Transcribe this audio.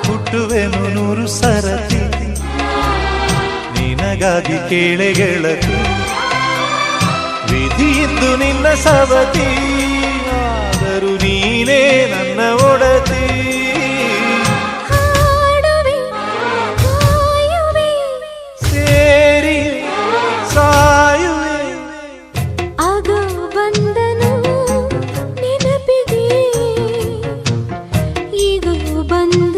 ಹುಟ್ಟುವೆನು 100 ಸರತಿ ನಿನಗಾಗಿ ಕೇಳೆ ಗೆಳತಿ ವಿಧಿಯಿದ್ದು ನಿನ್ನ ಸವತಿ ಆದರೂ ನೀನೇ ನನ್ನ ಒಡತಿ ಸೇರಿ ಸಾಯುವೆ ಆಗ ಬಂದನು ನೆನಪಿಗೆ ಈಗ ಬಂದ